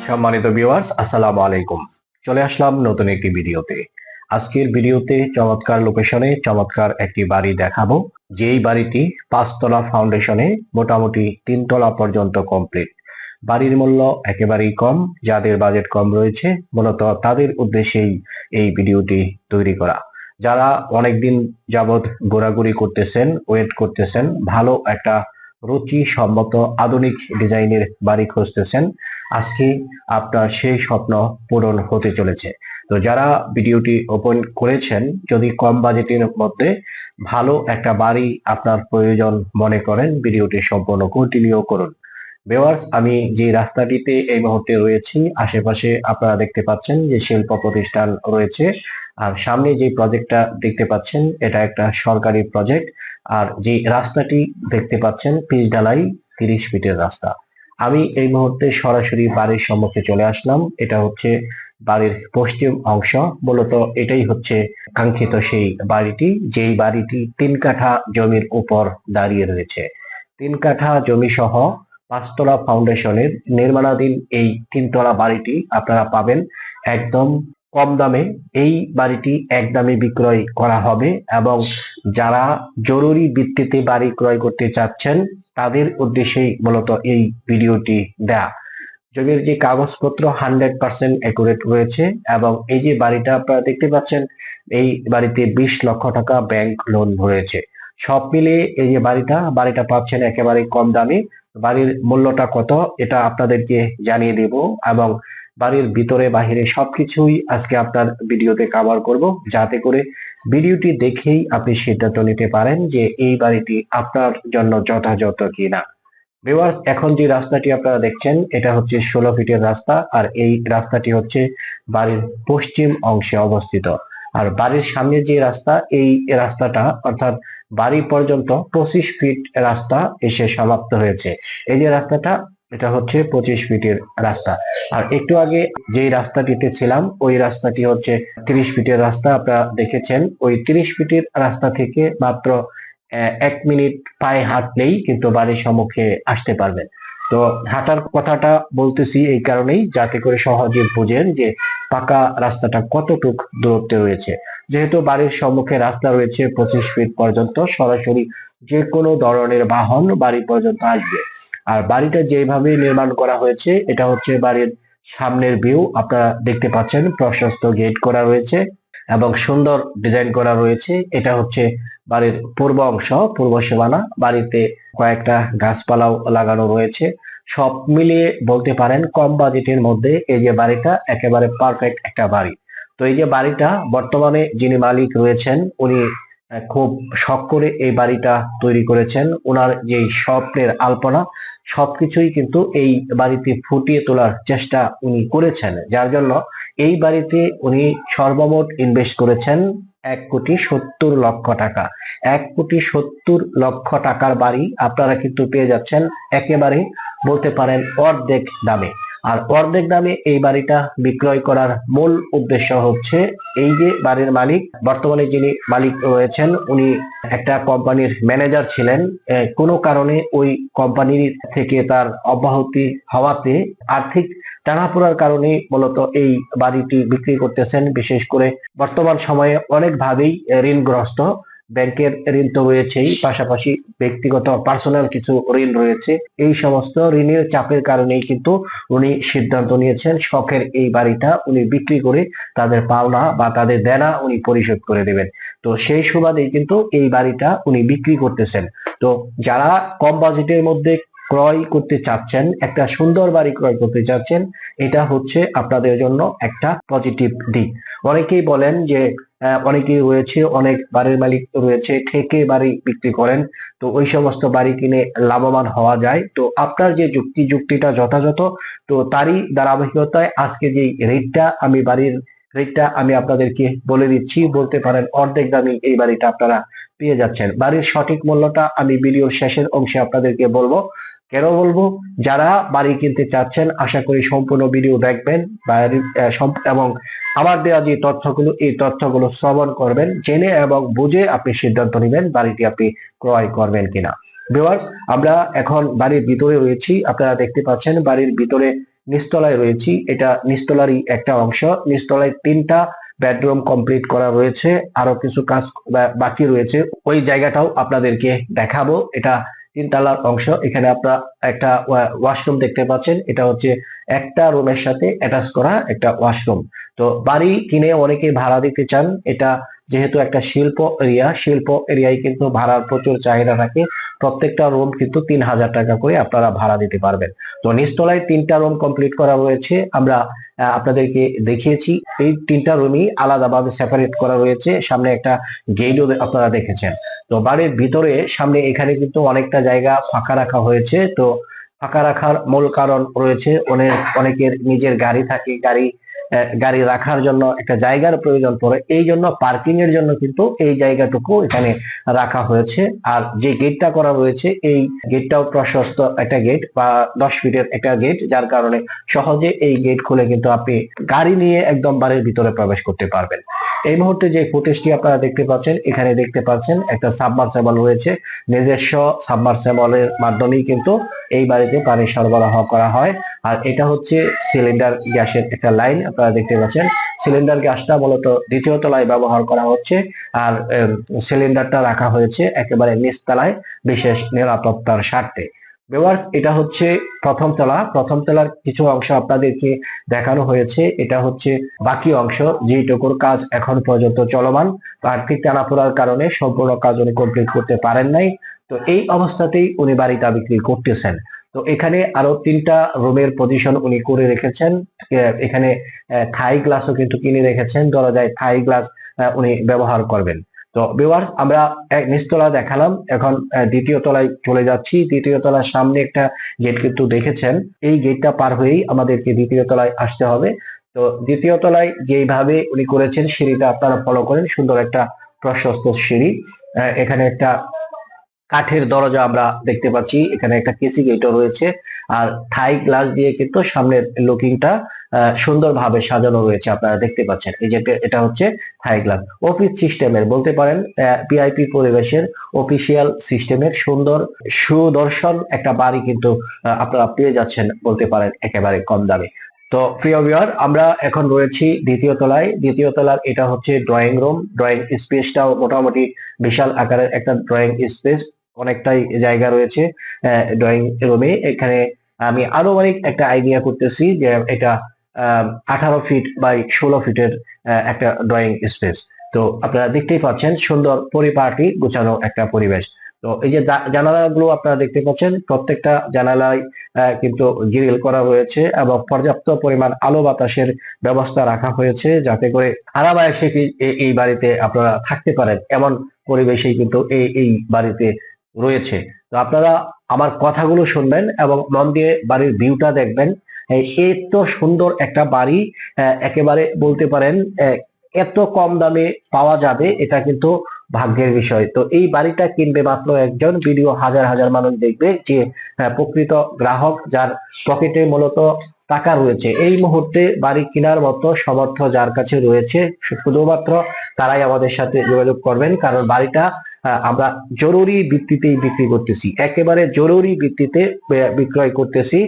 সম্মানিত ভিউয়ার্স, আসসালামু আলাইকুম। চলে আসলাম নতুন একটি ভিডিওতে। আজকের ভিডিওতে চমৎকার লোকেশনে চমৎকার একটি বাড়ি দেখাবো, যেই বাড়িটি 5 তলা ফাউন্ডেশনে মোটামুটি 3 তলা পর্যন্ত কমপ্লিট। বাড়ির মূল্য একেবারেই কম। যাদের বাজেট কম রয়েছে মূলত তাদের উদ্দেশ্যেই এই ভিডিওটি তৈরি করা। যারা অনেকদিন যাবৎ ঘোরাঘুরি করতেছেন, ওয়েট করতেছেন, ভালো একটা রুচি সম্মত আধুনিক ডিজাইনের বাড়ি খুঁজতেছেন, আজকে আপনার সেই স্বপ্ন পূরণ হতে চলেছে। তো যারা ভিডিওটি ওপেন করেছেন, যদি কম বাজেটের মধ্যে ভালো একটা বাড়ি আপনার প্রয়োজন মনে করেন, ভিডিওটি সম্পূর্ণ কন্টিনিউ করুন। ভিউয়ার্স, আমি যে রাস্তাটিতে এই মুহূর্তে রয়েছি, আশেপাশে আপনারা দেখতে পাচ্ছেন যে শিল্প প্রতিষ্ঠান রয়েছে। আর সামনে যে প্রজেক্টটা দেখতে পাচ্ছেন এটা একটা সরকারি প্রজেক্ট। আর যে রাস্তাটি দেখতে পাচ্ছেন পিচ ঢালাই 30 ফিটের রাস্তা। আমি এই মুহূর্তে সরাসরি বাড়ির সম্মুখে চলে আসলাম। এটা হচ্ছে বাড়ির পশ্চিম অংশ। মূলত এটাই হচ্ছে কাঙ্ক্ষিত সেই বাড়িটি, যেই বাড়িটি 3 কাঠা জমির উপর দাঁড়িয়ে রয়েছে। 3 কাঠা জমি সহ 5 তলা ফাউন্ডেশনের নির্মাণাধীন এই 3 তলা বাড়িটি আপনারা পাবেন একদম কম দামে। এই বাড়িটি একদমই বিক্রয় করা হবে এবং যারা জরুরি ভিত্তিতে বাড়ি ক্রয় করতে চাচ্ছেন তাদের উদ্দেশ্যেই মূলত এই ভিডিওটি দেয়া। জমির যে কাগজপত্র 100% একুরেট রয়েছে এবং এই যে বাড়িটা আপনারা দেখতে পাচ্ছেন, এই বাড়িতে 20 লক্ষ টাকা ব্যাংক লোন রয়েছে। সব মিলিয়ে এই যে বাড়িটা পাচ্ছেন একেবারে কম দামে। বাড়ির মূল্যটা কত এটা আপনাদেরকে জানিয়ে দেব এবং বাড়ির ভিতরে বাহিরে সবকিছুই আজকে আপনার ভিডিওতে কভার করব, যাতে করে ভিডিওটি দেখেই আপনি সিদ্ধান্ত নিতে পারেন যে এই বাড়িটি আপনার জন্য যথাযথ কিনা। ভিউয়ার্স, এখন যে রাস্তাটি আপনারা দেখছেন এটা হচ্ছে 16 ফিটের রাস্তা। আর এই রাস্তাটি হচ্ছে বাড়ির পশ্চিম অংশে অবস্থিত। আর বাড়ির সামনে যে রাস্তা, এই রাস্তাটা অর্থাৎ বাড়ি পর্যন্ত 25 ফিট রাস্তা এসে সমাপ্ত হয়েছে। এই যে রাস্তাটা, এটা হচ্ছে 25 ফিটের রাস্তা। আর একটু আগে যে রাস্তাটিতে ছিলাম ওই রাস্তাটি হচ্ছে 30 ফিটের রাস্তা। আপনারা দেখেছেন ওই 30 ফিটের রাস্তা থেকে মাত্র 1 মিনিট পায়ে হাঁটলেই কিন্তু বাড়ির সম্মুখে আসতে পারবেন। তো হাঁটার কথাটা বলতেছি এই কারণেই, যাতে করে সহজে বুঝেন যে পাকা রাস্তাটা কতটুক দূরত্বে রয়েছে। যেহেতু বাড়ির সম্মুখে রাস্তা রয়েছে 25 ফিট পর্যন্ত, সরাসরি যে কোনো ধরনের বাহন বাড়ি পর্যন্ত আসবে। আর বাড়িটা যেভাবে নির্মাণ করা হয়েছে এটা হচ্ছে বাড়ির সামনের ভিউ। আপনারা দেখতে পাচ্ছেন প্রশস্ত গেট করা রয়েছে এবং সুন্দর ডিজাইন করা রয়েছে। এটা হচ্ছে বাড়ির পূর্ব অংশ, পূর্ব সীমানা। বাড়িতে কয়েকটা গাছপালাও লাগানো রয়েছে। সব মিলিয়ে বলতে পারেন কম বাজেটের মধ্যে এই যে বাড়িটা একেবারে পারফেক্ট একটা বাড়ি। তো এই যে বাড়িটা বর্তমানে যিনি মালিক রয়েছেন উনি খুব শখ করে এই বাড়িটা তৈরি করেছেন। ওনার যে স্বপ্নের আলপনা সবকিছুই কিন্তু এই বাড়িতে ফুটিয়ে তোলার চেষ্টা উনি করেছেন, যার জন্য এই বাড়িতে উনি সর্বমোট ইনভেস্ট করেছেন 1,70,00,000 টাকা। 1,70,00,000 টাকার বাড়ি আপনারা কিন্তু পেয়ে যাচ্ছেন একেবারে বলতে পারেন অর্ধেক দামে। আর অর্ধেক দামে এই বাড়িটা বিক্রয় করার মূল উদ্দেশ্য হচ্ছে এই যে বাড়ির মালিক, বর্তমানে যিনি মালিক রয়েছেন উনি একটা কোম্পানির ম্যানেজার ছিলেন। কোনো কারণে ওই কোম্পানির থেকে তার অব্যাহতি হওয়াতে আর্থিক টানাপোড়ার কারণে মূলত এই বাড়িটি বিক্রি করতেছেন। বিশেষ করে বর্তমান সময়ে অনেকভাবেই ঋণগ্রস্ত। ব্যাংকের ঋণ তো রয়েছেই, পাশাপাশি ব্যক্তিগত পার্সোনাল কিছু ঋণ রয়েছে। এই সমস্ত ঋণের চাপের কারণেই কিন্তু উনি সিদ্ধান্ত নিয়েছেন শখের এই বাড়িটা উনি বিক্রি করে তাদের পাওনা বা তাদের দেনা উনি পরিশোধ করে দেবেন। তো সেই সুবাদেই কিন্তু এই বাড়িটা উনি বিক্রি করতেছেন। তো যারা কম বাজেটের মধ্যে ক্রয় করতে চাচ্ছেন, একটা সুন্দর বাড়ি ক্রয় করতে চাচ্ছেন, এটা হচ্ছে আপনাদের জন্য একটা পজিটিভ দিক। অনেকেই বলেন যে অনেকেই রয়েছে, অনেক বাড়ির মালিক রয়েছে ঠেকে বাড়ি বিক্রি করেন, তো ওই সমস্ত বাড়ি কিনে লাভবান হওয়া যায়। তো আপনার যে যুক্তিটা যথাযথ, তো তারই ধারাবাহিকতায় আজকে যে বাড়ির রেটটা আমি আপনাদেরকে বলে দিচ্ছি। বলতে পারেন অর্ধেক দামে এই বাড়িটা আপনারা পেয়ে যাচ্ছেন। বাড়ির সঠিক মূল্যটা আমি ভিডিওর শেষের অংশে আপনাদেরকে বলবো। কেন বলবো? যারা বাড়ি কিনতে চাচ্ছেন আশা করি সম্পূর্ণ ভিডিও দেখবেন এবং আমার দেওয়া যে তথ্যগুলো এই তথ্যগুলো শ্রবণ করবেন, জেনে এবং বুঝে আপনি সিদ্ধান্ত নেবেন বাড়িটি আপনি ক্রয় করবেন কিনা। ভিউয়ার্স, আমরা এখন বাড়ির ভিতরে রয়েছি। আপনারা দেখতে পাচ্ছেন বাড়ির ভিতরে নিচতলায় রয়েছি, এটা নিচতলারই একটা অংশ। নিচতলায় 3টা বেডরুম কমপ্লিট করা রয়েছে, আরো কিছু কাজ বাকি রয়েছে, ওই জায়গাটাও আপনাদেরকে দেখাবো। এটা 3 তলার অংশ। এখানে আপনারা একটা ওয়াশরুম দেখতে পাচ্ছেন, এটা হচ্ছে একটা রুমের সাথে অ্যাটাচ করা একটা ওয়াশরুম। তো বাড়ি কিনে অনেকে ভাড়া দিতে চান, এটা যেহেতু একটা শিল্প এরিয়ায় কিন্তু ভাড়ার প্রচুর চাহিদা থাকে। প্রত্যেকটা রুম কিন্তু 3000 টাকা করে আপনারা ভাড়া দিতে পারবেন। তো নিচতলায় 3টা রুম কমপ্লিট করা রয়েছে, আমরা আপনাদেরকে দেখিয়েছি। এই 3টা রুমই আলাদাভাবে সেপারেট করা রয়েছে, সামনে একটা গেটও আপনারা দেখেছেন। তো বাড়ির ভিতরে সামনে এখানে কিন্তু অনেকটা জায়গা ফাঁকা রাখা হয়েছে। তো ফাঁকা রাখার মূল কারণ রয়েছে, অনেকের নিজের গাড়ি থাকে, গাড়ি রাখার জন্য একটা জায়গার প্রয়োজন পড়ে, এই জন্য পার্কিং এর জন্য কিন্তু এই জায়গাটুকু এখানে রাখা হয়েছে। আর যে গেটটা করা রয়েছে, এই গেটটাও প্রশস্ত একটা গেট, বা 10 ফিটের একটা গেট, যার কারণে সহজে এই গেট খুলে কিন্তু আপনি গাড়ি নিয়ে একদম বাড়ির ভিতরে প্রবেশ করতে পারবেন। এই মুহূর্তে যে ফুটেজটি আপনারা দেখতে পাচ্ছেন, এখানে দেখতে পাচ্ছেন একটা সাবমার্সেবল রয়েছে। নিজস্ব সাবমার্সেবলের মাধ্যমেই কিন্তু এই বাড়িতে পানি সরবরাহ করা হয়। আর এটা হচ্ছে সিলিন্ডার গ্যাসের একটা লাইন, আপনারা দেখতে পাচ্ছেন। সিলিন্ডার গ্যাসটা মূলত 2য় তলায় ব্যবহার করা হচ্ছে, আর সিলিন্ডারটা রাখা হয়েছে একেবারে নিচতলায় বিশেষ নিরাপত্তার স্বার্থে। ভিউয়ার্স, এটা হচ্ছে প্রথম তলা। প্রথম তলার কিছু অংশ আপনাদেরকে দেখানো হয়েছে, এটা হচ্ছে বাকি অংশ, যেটুকুর কাজ এখন পর্যন্ত চলমান। আর্থিক টানাপোড়ার কারণে সম্পূর্ণ কাজ উনি কমপ্লিট করতে পারেন নাই। তো এই অবস্থাতেই উনি বাড়িটা বিক্রি করতেছেন। তো এখানে আরো 3টা রুমের পজিশন উনি করে রেখেছেন। এখানে থাই গ্লাসও কিন্তু কিনে রেখেছেন, দরজায় থাই গ্লাস উনি ব্যবহার করবেন। তো ভিউয়ার্স, আমরা নিচতলা দেখালাম, এখন 2য় তলায় চলে যাচ্ছি। 2য় তলার সামনে একটা গেট কিন্তু দেখেছেন, এই গেটটা পার হয়েই আমাদেরকে 2য় তলায় আসতে হবে। তো 2য় তলায় যেইভাবে উনি করেছেন, সিঁড়িটা আপনারা ফলো করেন, সুন্দর একটা প্রশস্ত সিঁড়ি। এখানে একটা কাঠের দরজা আমরা দেখতে পাচ্ছি, এখানে একটা কেসি গেটও রয়েছে, আর থাই গ্লাস দিয়ে কিন্তু সামনের লুকিংটা সুন্দরভাবে সাজানো রয়েছে, আপনারা দেখতে পাচ্ছেন। এই যে এটা হচ্ছে থাই গ্লাস। অফিস সিস্টেমের বলতে পারেন, পিআইপি পরিবেশের অফিসিয়াল সিস্টেমের সুন্দর সুদর্শন একটা বাড়ি কিন্তু আপনারা পেয়ে যাচ্ছেন বলতে পারেন একেবারে কম দামে। তো প্রিয় ভিউয়ার, আমরা এখন রয়েছি 2য় তলায়। 2য় তলার এটা হচ্ছে ড্রয়িং রুম। ড্রয়িং স্পেসটাও মোটামুটি বিশাল আকারের একটা ড্রয়িং স্পেস, অনেকটাই জায়গা রয়েছে ড্রয়িং রুমে। এখানে আমি আনুমানিক একটা আইডিয়া করতেছি যে এটা 18 ফিট বাই 16 ফিটের একটা ড্রয়িং স্পেস। তো আপনারা দেখতেই পাচ্ছেন, সুন্দর পরিপাটি গোছানো একটা পরিবেশ। তো এই যে জানালাগুলো আপনারা দেখতে পাচ্ছেন, প্রত্যেকটা জানালায় কিন্তু গ্রিল করা রয়েছে, এবং পর্যাপ্ত পরিমাণ আলো বাতাসের ব্যবস্থা রাখা হয়েছে, যাতে করে আরামায়েশে এই বাড়িতে আপনারা থাকতে পারেন, এমন পরিবেশেই কিন্তু এই বাড়িতে রয়েছে। তো আপনারা আমার কথাগুলো শুনবেন এবং মন দিয়ে বাড়ির ভিউটা দেখবেন। এত সুন্দর একটা বাড়ি একেবারে বলতে পারেন এত কম দামে পাওয়া যাবে, এটা কিন্তু ভাগ্যের বিষয়। তো এই বাড়িটা কিনবে মাত্র একজন, ভিডিও হাজার হাজার মানুষ দেখবে, যে প্রকৃত গ্রাহক, যার পকেটে মূলত টাকা রয়েছে, এই মুহূর্তে বাড়ি কেনার মতো সামর্থ্য যার কাছে রয়েছে, শুধুমাত্র তারাই আমাদের সাথে যোগাযোগ করবেন। কারণ বাড়িটা আমরা জরুরি ভিত্তিতেই বিক্রি করতেছি, একেবারে জরুরি ভিত্তিতে বিক্রয় করতেছি।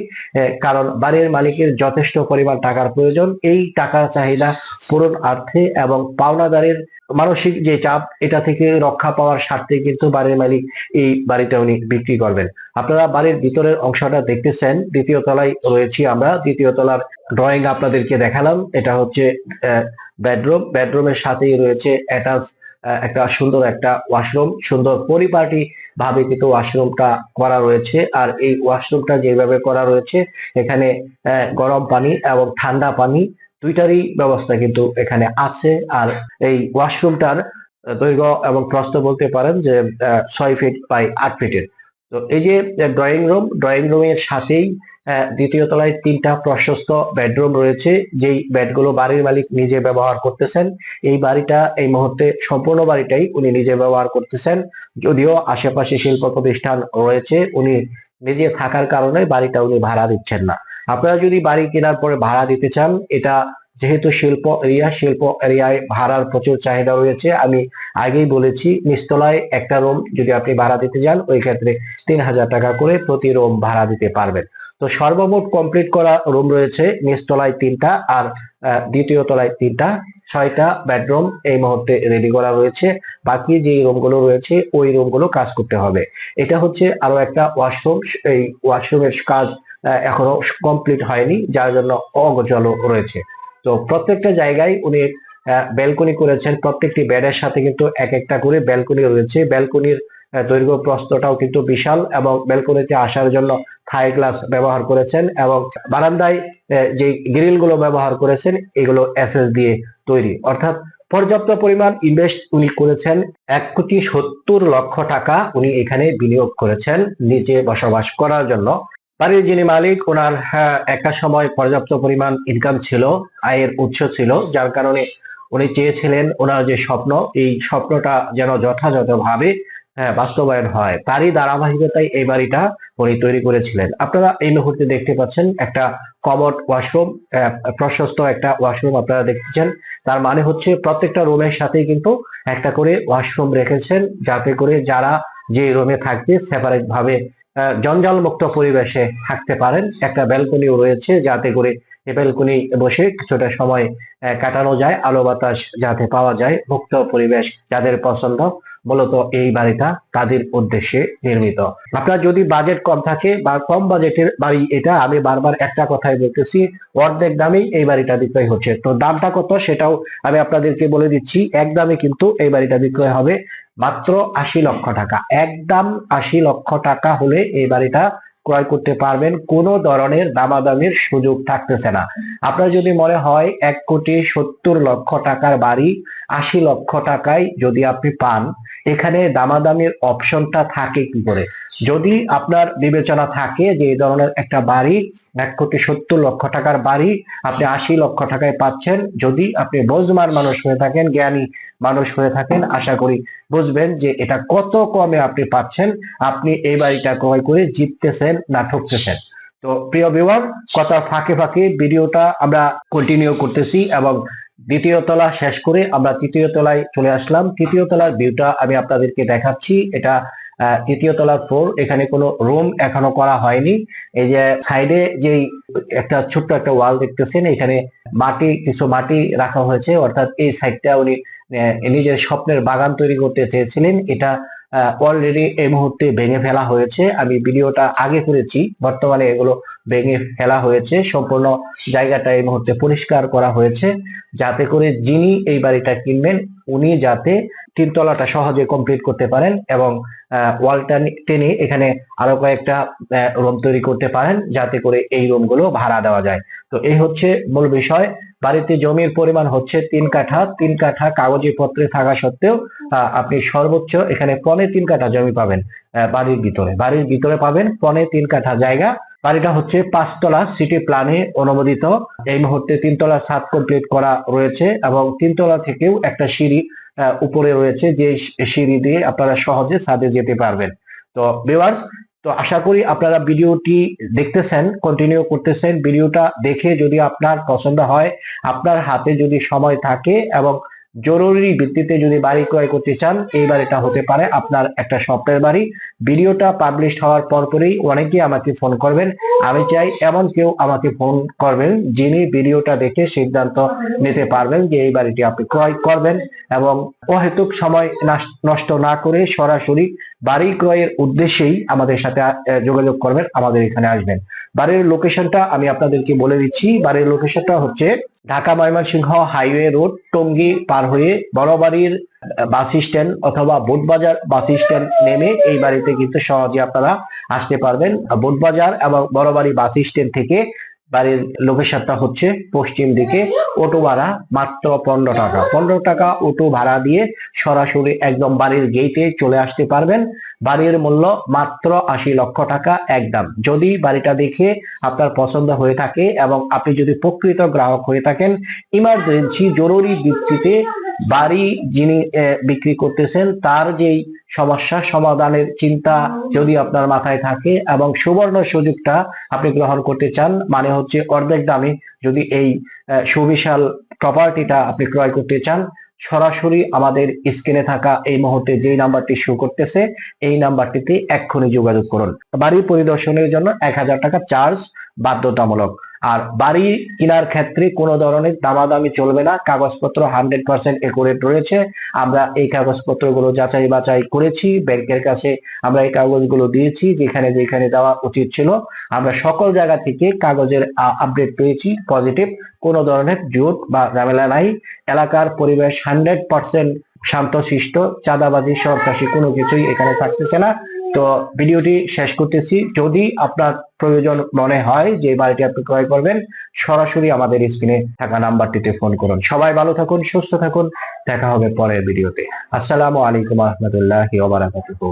কারণ বাড়ির মালিকের যথেষ্ট পরিমাণ টাকার প্রয়োজন, এই টাকার চাহিদা পূরণার্থে এবং পাওনাদারের মানসিক যে চাপ, এটা থেকে রক্ষা পাওয়ার স্বার্থে কিন্তু বাড়ির মালিক এই বাড়িটা উনি বিক্রি করবেন। আপনারা বাড়ির ভিতরের অংশটা দেখতেছেন, 2য় তলায় রয়েছি আমরা। 2য় তলার ড্রয়িং আপনাদেরকে দেখালাম, এটা হচ্ছে বেডরুম। বেডরুমের সাথেই রয়েছে অ্যাটাচ একটা সুন্দর একটা ওয়াশরুম, সুন্দর পরিপাটি ভাবে কিন্তু ওয়াশরুমটা করা রয়েছে। আর এই ওয়াশরুমটা যেভাবে করা রয়েছে, এখানে গরম পানি এবং ঠান্ডা পানি দুইটারই ব্যবস্থা কিন্তু এখানে আছে। আর এই ওয়াশরুমটার দৈর্ঘ্য এবং প্রস্থ বলতে পারেন যে 6 ফিট বাই 8 ফিটের। তো এই যে ড্রয়িং রুমের সাথেই 2য় তলায় 3টা প্রশস্ত বেডরুম রয়েছে, যেই বেডগুলো বাড়ির মালিক নিজে ব্যবহার করতেছেন। এই বাড়িটা এই মুহূর্তে সম্পূর্ণ বাড়িটাই উনি নিজে ব্যবহার করতেছেন, যদিও আশেপাশে শিল্প প্রতিষ্ঠান রয়েছে, উনি নিজে থাকার কারণে বাড়িটা উনি ভাড়া দিচ্ছেন না। আপনারা যদি বাড়ি কেনার পরে ভাড়া দিতে চান, এটা যেহেতু শিল্প এরিয়ায় ভাড়ার প্রচুর চাহিদা রয়েছে। আমি আগেই বলেছি নিচতলায় একটা রুম যদি আপনি ভাড়া দিতে যান ওই ক্ষেত্রে 3,000 টাকা করে প্রতি রুম ভাড়া দিতে পারবেন। তো সর্বমোট কমপ্লিট করা রুম রয়েছে নিচতলায় 3টা আর দ্বিতীয় তলায় 3টা, 6টা বেডরুম এই মুহূর্তে রেডি করা রয়েছে। বাকি যে রুমগুলো রয়েছে ওই রুমগুলো কাজ করতে হবে। এটা হচ্ছে আরো একটা ওয়াশরুম, এই ওয়াশরুমের কাজ এখনো কমপ্লিট হয়নি, যার জন্য অগোছালো রয়েছে। তো প্রত্যেকটা জায়গায় উনি ব্যালকনি করেছেন, প্রত্যেকটি বেডের সাথে কিন্তু এক একটা করে ব্যালকনি রয়েছে। ব্যালকনির দৈর্ঘ্য প্রস্থটাও কিন্তু বিশাল এবং ব্যালকনিতে আসার জন্য থাই গ্লাস ব্যবহার করেছেন এবং বারান্দায় যে গ্রিল গুলো ব্যবহার করেছেন এগুলো এসএস দিয়ে তৈরি, অর্থাৎ পর্যাপ্ত পরিমাণ ইনভেস্ট উনি করেছেন। 1,70,00,000 টাকা উনি এখানে বিনিয়োগ করেছেন নিজে বসবাস করার জন্য। বাড়ির যিনি মালিক ওনার একটা সময় পর্যাপ্ত পরিমাণ ইনকাম ছিল, আয়ের উৎস ছিল, যার কারণে উনি চেয়েছিলেন ওনার যে স্বপ্ন এই স্বপ্নটা যেন যথাযথভাবে বাস্তবায়ন হয়। তারই ধারাবাহিকতায় এই বাড়িটা উনি তৈরি করেছিলেন। আপনারা এই মুহূর্তে দেখতে পাচ্ছেন একটা কমোড ওয়াশরুম, প্রশস্ত একটা ওয়াশরুম আপনারা দেখতেছেন। তার মানে হচ্ছে প্রত্যেকটা রুমের সাথেই কিন্তু একটা করে ওয়াশরুম রেখেছেন, যাতে করে যারা যে রুমে থাকবে সেপারেট ভাবে জঞ্জাল মুক্ত পরিবেশে থাকতে পারেন। একটা ব্যালকনিও রয়েছে যাতে করে এই ব্যালকনি বসে কিছুটা সময় কাটানো যায়, আলো বাতাস যাতে পাওয়া যায়, মুক্ত পরিবেশ যাদের পছন্দ, মূলত এই বাড়িটা তাদের উদ্দেশ্যে নির্মিত। আপনার যদি বাজেট কম থাকে বা কম বাজেটের বাড়ি, এটা আমি বারবার একটা কথাই বলতেছি, অর্ধেক দামেই এই বাড়িটা বিক্রয় হচ্ছে। তো দামটা কত সেটাও আমি আপনাদেরকে বলে দিচ্ছি। এক দামে কিন্তু এই বাড়িটা বিক্রয় হবে মাত্র 80,00,000 টাকা। একদম 80,00,000 টাকা হলে এই বাড়িটা ক্রয় করতে পারবেন, কোনো ধরনের দামাদামির সুযোগ থাকতেছে না। আপনার যদি মনে হয় 1,70,00,000 টাকার বাড়ি 80,00,000 টাকায় যদি আপনি পান, এখানে দামাদামির অপশনটা থাকে কি করে? যদি আপনার বিবেচনা থাকে যে এই ধরনের একটা বাড়ি 1,70,00,000 টাকার বাড়ি আপনি 80,00,000 টাকায় পাচ্ছেন, যদি আপনি বোঝবান মানুষ হয়ে থাকেন, জ্ঞানী মানুষ হয়ে থাকেন, আশা করি বুঝবেন যে এটা কত কমে আপনি পাচ্ছেন। আপনি এই বাড়িটা ক্রয় করে জিততেছেন না ঠকতেছেন। তো প্রিয় ভিউয়ার, কথার ফাঁকে ফাঁকে ভিডিওটা আমরা কন্টিনিউ করতেছি এবং দ্বিতীয় তলা শেষ করে আমরা তৃতীয় তলায় চলে আসলাম। তৃতীয় তলার ভিউটা আমি আপনাদেরকে দেখাচ্ছি। এটা তৃতীয় তলার ফ্লোর, এখানে কোনো রুম এখনো করা হয়নি। এই যে সাইডে যেই একটা ছোট্ট একটা ওয়াল দেখতেছেন, এখানে কিছু মাটি রাখা হয়েছে, অর্থাৎ এই সাইডটা উনি নিজের স্বপ্নের বাগান তৈরি করতে চেয়েছিলেন। এটা অলরেডি এই মুহূর্তে ভেঙে ফেলা হয়েছে। আমি ভিডিওটা আগে করেছি, বর্তমানে এগুলো ভেঙে ফেলা হয়েছে। সম্পূর্ণ জায়গাটা এই মুহূর্তে পরিষ্কার করা হয়েছে, যাতে করে যিনি এই বাড়িটা কিনবেন উনি যাতে তিনতলাটা সহজে কমপ্লিট করতে পারেন এবং ওয়ালটা টেনে এখানে আরো কয়েকটা রুম তৈরি করতে পারেন, যাতে করে এই রুমগুলো ভাড়া দেওয়া যায়। তো এই হচ্ছে মূল বিষয়। বাড়িতে জমির পরিমাণ হচ্ছে 3 কাঠা। 3 কাঠা কাগজে পত্রে থাকা সত্ত্বেও আপনি সর্বোচ্চ এখানে 3.25 কাঠা জমি পাবেন। বাড়ির ভিতরে পাবেন 3.25 কাঠা জায়গা। বাড়িটা হচ্ছে 5 তলা, সিটি প্ল্যানে অনুমোদিত। এই মুহূর্তে 3 তলা ছাদ কমপ্লিট করা রয়েছে এবং 3 তলা থেকেও একটা সিঁড়ি উপরে রয়েছে, যে সিঁড়ি দিয়ে আপনারা সহজে ছাদে যেতে পারবেন। তো ভিউয়ার্স, তো আশা করি আপনারা ভিডিওটি দেখতেছেন, কন্টিনিউ করতেছেন। ভিডিওটা দেখে যদি আপনার পছন্দ হয়, আপনার হাতে যদি সময় থাকে এবং জরুরি ভিত্তিতে যদি বাড়ি ক্রয় করতে চান, এই বাড়িটা হতে পারে আপনার একটা স্বপ্নের বাড়ি। ভিডিওটা পাবলিশ হওয়ার পরপরই অনেকেই আমাকে ফোন করবেন। আমি চাই এমন কেউ আমাকে ফোন করবেন যিনি ভিডিওটা দেখে সিদ্ধান্ত নিতে পারবেন যে এই বাড়িটি আপনি ক্রয় করবেন এবং অহেতুক সময় নষ্ট না করে সরাসরি বাড়ি ক্রয়ের উদ্দেশ্যেই আমাদের সাথে যোগাযোগ করবেন, আমাদের এখানে আসবেন। বাড়ির লোকেশনটা আমি আপনাদেরকে বলে দিচ্ছি। বাড়ির লোকেশনটা হচ্ছে ঢাকা ময়মনসিংহ হাইওয়ে রোড, টঙ্গী পার হয়ে বড়বাড়ির বাস স্ট্যান্ড অথবা বোটবাজার বাস স্ট্যান্ড নেমে এই বাড়িতে কিন্তু সহজে আপনারা আসতে পারবেন। বোটবাজার এবং বড়বাড়ি বাস স্ট্যান্ড থেকে বাড়ির লোকেশনটা হচ্ছে পশ্চিম দিকে। অটো ভাড়া মাত্র 15 টাকা। 15 টাকা অটো ভাড়া দিয়ে সরাসরি একদম বাড়ির গেটে চলে আসতে পারবেন। বাড়ির মূল্য মাত্র 80,00,000 টাকা একদম। যদি বাড়িটা দেখে আপনার পছন্দ হয়ে থাকে এবং আপনি যদি প্রকৃত গ্রাহক হয়ে থাকেন, ইমার্জেন্সি জরুরি ভিত্তিতে বাড়ি যিনি বিক্রি করতেছেন তার যেই সমস্যা সমাধানের চিন্তা যদি আপনার মাথায় থাকে এবং সুবর্ণ সুযোগটা আপনি গ্রহণ করতে চান, মানে হচ্ছে অর্ধেক দামে যদি এই সুবিশাল প্রপার্টিটা আপনি ক্রয় করতে চান, সরাসরি আমাদের স্ক্রিনে থাকা এই মুহূর্তে যেই নাম্বারটি শো করতেছে এই নাম্বারটিতে এক্ষুনি যোগাযোগ করুন। বাড়ি পরিদর্শনের জন্য 1000 টাকা চার্জ বাধ্যতামূলক। আর বাড়ি কেনার ক্ষেত্রে কোনো ধরনের দামাদামি চলবে না, কাগজপত্র 100% একুরেট রয়েছে। আমরা এই কাগজপত্রগুলো যাচাই বাছাই করেছি, ব্যাংকের কাছে আমরা এই কাগজগুলো দিয়েছি, যেখানে যেখানে দেওয়া উচিত ছিল আমরা সকল জায়গা থেকে কাগজের আপডেট পেয়েছি পজিটিভ, কোনো ধরনের জোট বা ঝামেলা নাই। এলাকার পরিবেশ 100% শান্তশিষ্ট, চাঁদাবাজি সন্ত্রাসী কোনো কিছুই এখানে থাকতেছে না। তো ভিডিওটি শেষ করতেছি। যদি আপনার প্রয়োজন মনে হয় যে বাড়িটি আপনি ক্রয় করবেন, সরাসরি আমাদের স্ক্রিনে থাকা নাম্বারটিতে ফোন করুন। সবাই ভালো থাকুন, সুস্থ থাকুন, দেখা হবে পরের ভিডিওতে। আসসালামু আলাইকুম রহমতুল্লাহি ওয়া বারাকাতুহু।